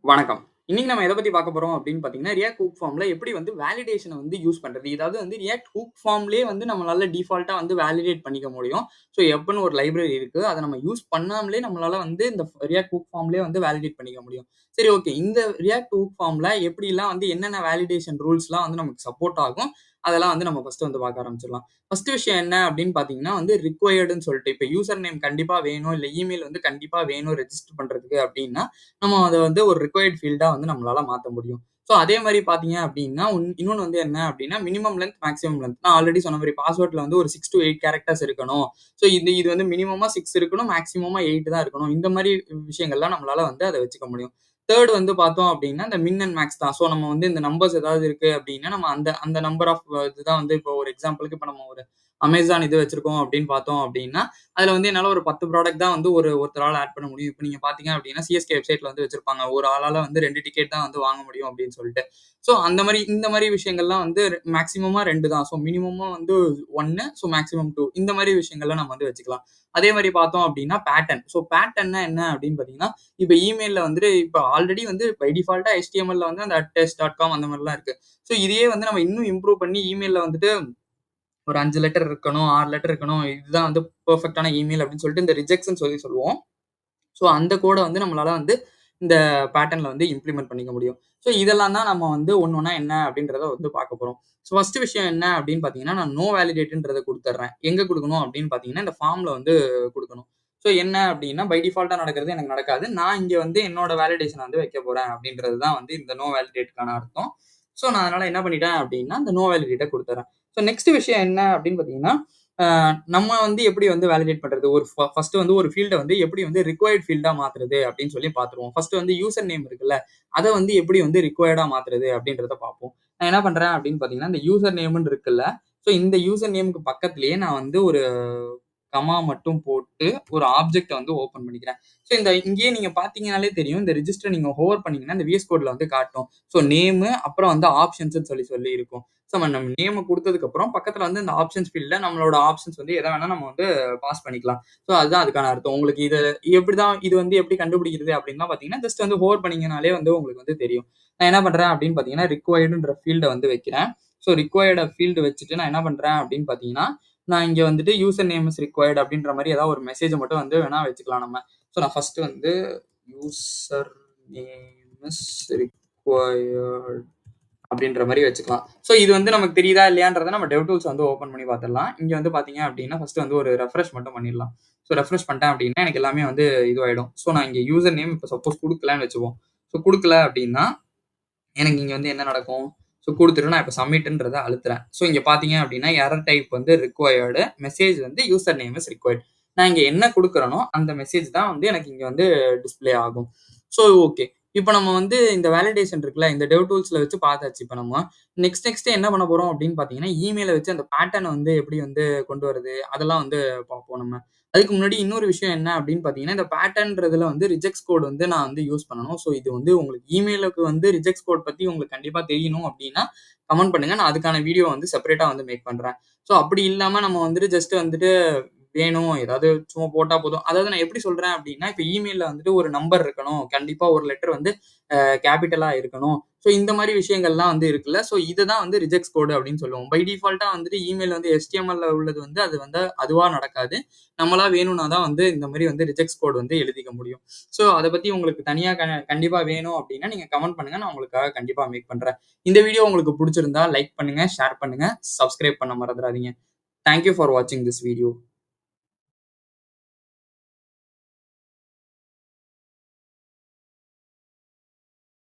வணக்கம். இன்னைக்கு நம்ம எத பத்தி பார்க்க போறோம் அப்படின்னு பார்த்தீங்கன்னா, ரியாக்ட் ஹூக் ஃபார்ம்ல எப்படி வந்து வேலிடேஷன வந்து யூஸ் பண்றது. இதாவது வந்து ரியாக்ட் ஹூக் ஃபார்ம்லயே வந்து நம்மளால டிஃபால்ட்டா வந்து வேலிடேட் பண்ணிக்க முடியும். ஸோ எப்பன்னு ஒரு லைப்ரரி இருக்கு. அத நம்ம யூஸ் பண்ணாமலே நம்மளால வந்து இந்த ரியாக்ட் ஹூக் ஃபார்ம்லயே வந்து வேலிடேட் பண்ணிக்க முடியும். சரி, ஓகே. இந்த ரியாக்ட் ஹூக் ஃபார்ம்ல எப்படிலாம் வந்து என்னென்ன வேலிடேஷன் ரூல்ஸ்லாம் வந்து நமக்கு சப்போர்ட் ஆகும். அதெல்லாம் வந்து நம்ம ஃபர்ஸ்ட் வந்து பார்க்க ஆரம்பிச்சிடலாம். ஃபர்ஸ்ட் விஷயம் என்ன அப்படின்னு பார்த்தீங்கன்னா வந்து ரிக்வயர்டுன்னு சொல்லிட்டு இப்ப யூசர் நேம் கண்டிப்பா வேணும். இல்ல இமெயில் வந்து கண்டிப்பா வேணும் ரெஜிஸ்டர் பண்றதுக்கு அப்படின்னா, நம்ம அத வந்து ஒரு ரிக்வயர்ட் ஃபீல்டா வந்து நம்மளால மாத்த முடியும். ஸோ அதே மாரி பார்த்தீங்க அப்டின்னா, இன்னொன்னு வந்து என்ன அப்டின்னா, மினிமம் லென்த், மேக்ஸிமம் லென்த். நான் ஆல்ரெடி சொன்ன மாரி பாஸ்வேர்ட்ல வந்து ஒரு 6 டூ 8 கேரக்டர்ஸ் இருக்கணும். ஸோ இது இது வந்து மினிமமா 6 இருக்கணும். மேக்ஸிமமா 8 தான் இருக்கணும். இந்த மாரி விஷயங்கள்லாம் நம்மளால வந்து அத வச்சுக்க முடியும். 3 வந்து பார்த்தோம் அப்டின்னா, இந்த மின் அண்ட் மேக்ஸ் தான். ஸோ நம்ம வந்து இந்த நம்பர்ஸ் ஏதாவது இருக்கு அப்டின்னா, நம்ம அந்த அந்த நம்பர் ஆஃப் இதுதான் வந்து இப்போ ஒரு எக்ஸாம்பிளுக்கு இப்ப நம்ம ஒரு அமேசான் இது வச்சிருக்கோம் அப்டின்னு பார்த்தோம் அப்டின்னா, அதுல வந்து என்னால ஒரு 10 ப்ராடக்ட் தான் வந்து ஒருத்தரால ஆட் பண்ண முடியும். இப்ப நீங்க பார்த்தீங்க அப்டின்னா, சிஎஸ்கே வெப்சைட்ல வந்து வச்சிருப்பாங்க. ஒரு ஆளால வந்து 2 டிக்கெட் தான் வந்து வாங்க முடியும் அப்டின்னு சொல்லிட்டு. ஸோ அந்த மாரி இந்த மாரி விஷயங்கள்லாம் வந்து மேக்ஸிமமா 2 தான். ஸோ மினிமமா வந்து 1 ஸோ மேக்ஸிமம் 2 இந்த மாரி விஷயங்கள்லாம் நம்ம வந்து வச்சுக்கலாம். அதே மாரி பார்த்தோம் அப்டின்னா பேட்டர்ன். ஸோ பேட்டர்ன்னா என்ன அப்டின்னு பார்த்தீங்கன்னா, இப்ப இமெயில்ல வந்துட்டு இப்ப ஆல்ரெடி வந்து பை டிஃபால்ட்டா HTMLல வந்து அந்த @test.com அந்த மாரிலாம் இருக்கு. ஸோ இதையே வந்து நம்ம இன்னும் இம்ப்ரூவ் பண்ணி இமெயில்ல வந்துட்டு ஒரு 5 லெட்டர் இருக்கணும், 6 லெட்டர் இருக்கணும். இதுதான் வந்து பெர்ஃபெக்ட்டான இமெயில் அப்படின்னு சொல்லிட்டு இந்த ரிஜெக்ட்ஸ்ன்னு சொல்லுவோம். ஸோ அந்த கோட வந்து நம்மளால வந்து இந்த பேட்டர்ன்ல வந்து இம்ப்ளிமெண்ட் பண்ணிக்க முடியும். ஸோ இதெல்லாம் தான் நம்ம வந்து ஒண்ணா என்ன அப்படின்றத வந்து பார்க்க போறோம். ஸோ ஃபர்ஸ்ட் விஷயம் என்ன அப்படின்னு பார்த்தீங்கன்னா, நான் நோ வேலிடேட்ன்றத குடுத்துடுறேன். எங்க குடுக்கணும் அப்படின்னு பார்த்தீங்கன்னா, இந்த ஃபார்ம்ல வந்து குடுக்கணும். ஸோ என்ன அப்படின்னா, பை டிஃபால்ட்டா நடக்கிறது எனக்கு நடக்காது. நான் இங்க வந்து என்னோட வேலிடேஷன வந்து வைக்க போறேன் அப்படின்றது தான் வந்து இந்த நோ வேலிடேட்க்கான அர்த்தம். ஸோ நான் அதனால என்ன பண்ணிட்டேன் அப்படின்னா, இந்த நோ வேலிடேட்ட குடுத்துர்றேன். ஸோ நெக்ஸ்ட் விஷயம் என்ன அப்படின்னு பார்த்தீங்கன்னா, அ நம்ம வந்து எப்படி வந்து வேலிடேட் பண்றது? ஒரு ஃபர்ஸ்ட் வந்து ஒரு ஃபீல்ட வந்து எப்படி வந்து ரிக்வயர்ட் ஃபீல்டா மாத்துறது அப்படின்னு சொல்லி பார்த்துருவோம். ஃபர்ஸ்ட் வந்து யூசர் நேம் இருக்குல்ல, அத வந்து எப்படி வந்து ரிக்வயர்டா மாத்துறது அப்படின்றத பார்ப்போம். நான் என்ன பண்றேன் அப்படின்னு பார்த்தீங்கன்னா, இந்த யூசர் நேம்ன்னு இருக்குல்ல, ஸோ இந்த யூசர் நேம்க்கு பக்கத்திலேயே நான் வந்து ஒரு கமா மட்டும் போட்டு ஒரு ஆப்ஜெக்ட்ட வந்து ஓப்பன் பண்ணிக்கிறேன். ஸோ இங்கேயே நீங்க பார்த்தீங்கன்னாலே தெரியும். இந்த ரிஜிஸ்டர் நீங்க ஹோவர் பண்ணீங்கன்னா, இந்த விஎஸ் கோட்ல வந்து காட்டும். ஸோ நேமு அப்புறம் வந்து ஆப்ஷன்ஸ்ன்னு சொல்லி சொல்லி இருக்கும். ஸோ நம்ம நேம குடுத்ததுக்கப்புறம் பக்கத்துல வந்து இந்த ஆப்ஷன்ஸ் ஃபீல்ட்ல நம்மளோட ஆப்ஷன்ஸ் வந்து எத வேணா நம்ம வந்து பாஸ் பண்ணிக்கலாம். ஸோ அதுதான் அதுக்கான அர்த்தம். உங்களுக்கு எப்படிதான் இது வந்து எப்படி கண்டுபிடிக்கிறது அப்படின்லாம் பார்த்தீங்கன்னா, ஜஸ்ட் வந்து ஹோவர் பண்ணீங்கனாலே வந்து உங்களுக்கு வந்து தெரியும். நான் என்ன பண்றேன் அப்படின்னு பார்த்தீங்கன்னா, ரிக்வயர்டுன்ற ஃபீல்ட வந்து வைக்கிறேன். ஸோ ரிக்வயர்ட ஃபீல்டு வச்சுட்டு நான் என்ன பண்றேன் அப்படின்னு பார்த்தீங்கன்னா, நான் இங்க வந்துட்டு யூசர் நேம் இஸ் ரிக்வயர்ட் அப்படின்ற மாரி ஏதாவது ஒரு மெசேஜ மட்டும் வந்து வேணா வச்சுக்கலாம் நம்ம. ஸோ நான் ஃபர்ஸ்ட் வந்து யூசர் நேம் இஸ் ரிக்வயர்ட் அப்படின்ற மாரி வச்சுக்கலாம். ஸோ இது வந்து நமக்கு தெரியுதா இல்லையான்றத நம்ம டெவ்டூல்ஸ் வந்து ஓப்பன் பண்ணி பார்த்துடலாம். இங்க வந்து பார்த்தீங்க அப்படின்னா, ஃபர்ஸ்ட் வந்து ஒரு ரெஃப்ரெஷ் மட்டும் பண்ணிடலாம். ஸோ ரெஃப்ரெஷ் பண்ணிட்டேன் அப்படின்னா, எனக்கு எல்லாமே வந்து இதுவாயிடும். ஸோ நான் இங்க யூசர் நேம் இப்ப சப்போஸ் குடுக்கலன்னு வச்சுக்குவோம். ஸோ குடுக்கல அப்படின்னா, எனக்கு இங்க வந்து என்ன நடக்கும்? ஸோ குடுத்துட்டு நான் இப்ப சப்மிட்ன்றத அழுத்துறேன். ஸோ இங்க பார்த்தீங்க அப்படின்னா, எரர் டைப் வந்து ரிக்வயர்டு. மெசேஜ் வந்து யூசர் நேம் இஸ் ரிக்வயர்ட். நான் இங்க என்ன குடுக்குறேனோ, அந்த மெசேஜ் தான் வந்து எனக்கு இங்க வந்து டிஸ்ப்ளே ஆகும். So okay. இப்ப நம்ம வந்து இந்த வேலிடேஷன் இருக்குல்ல, இந்த டெவ் டூல்ஸ்ல வச்சு பார்த்தாச்சு இப்ப நம்ம. நெக்ஸ்ட் என்ன பண்ண போறோம் அப்படின்னு பார்த்தீங்கன்னா, இமெயில வச்சு அந்த பேட்டர்ன வந்து எப்படி வந்து கொண்டு வரது? அதெல்லாம் வந்து பார்ப்போம் நம்ம. அதுக்கு முன்னாடி இன்னொரு விஷயம் என்ன அப்படின்னு பார்த்தீங்கன்னா, இந்த பேட்டர்ன்றதுல வந்து ரிஜெக்ட்ஸ் கோட் வந்து நான் வந்து யூஸ் பண்ணணும். ஸோ இது வந்து உங்களுக்கு இமெயிலுக்கு வந்து ரிஜெக்ட்ஸ் கோட் பத்தி உங்களுக்கு கண்டிப்பா தெரியணும் அப்படின்னா, கமெண்ட் பண்ணுங்க. நான் அதுக்கான வீடியோ வந்து செப்பரேட்டா வந்து மேக் பண்றேன். ஸோ அப்படி இல்லாம நம்ம வந்துட்டு ஜஸ்ட் வந்துட்டு வேணும். ஏதாவது சும்மா போட்டா போதும். அதாவது நான் எப்படி சொல்றேன் அப்டின்னா, இப்ப இமெயில்ல வந்துட்டு ஒரு நம்பர் இருக்கணும். கண்டிப்பா ஒரு லெட்டர் வந்து கேப்பிட்டலா இருக்கணும். ஸோ இந்த மாரி விஷயங்கள்லாம் வந்து இருக்குல்ல. ஸோ இத தான் வந்து ரிஜெக்ட்ஸ் கோட் அப்டின்னு சொல்லுவோம். பை டிஃபால்ட்டா வந்துட்டு இமெயில் வந்து HTMLல உள்ளது வந்து அது வந்து அதுவா நடக்காது. நம்மளா வேணும்னா தான் வந்து இந்த மாரி வந்து ரிஜெக்ட்ஸ் கோட் வந்து எழுதிக்க முடியும். ஸோ அத பத்தி உங்களுக்கு தனியா கண்டிப்பா வேணும் அப்டின்னா, நீங்க கமெண்ட் பண்ணுங்க. நான் உங்களுக்காக கண்டிப்பா மேக் பண்றேன். இந்த வீடியோ உங்களுக்கு புடிச்சிருந்தா லைக் பண்ணுங்க, ஷேர் பண்ணுங்க, சப்ஸ்கிரைப் பண்ண மறந்துறாதீங்க. தேங்க் யூ ஃபார் வாட்சிங் திஸ் வீடியோ.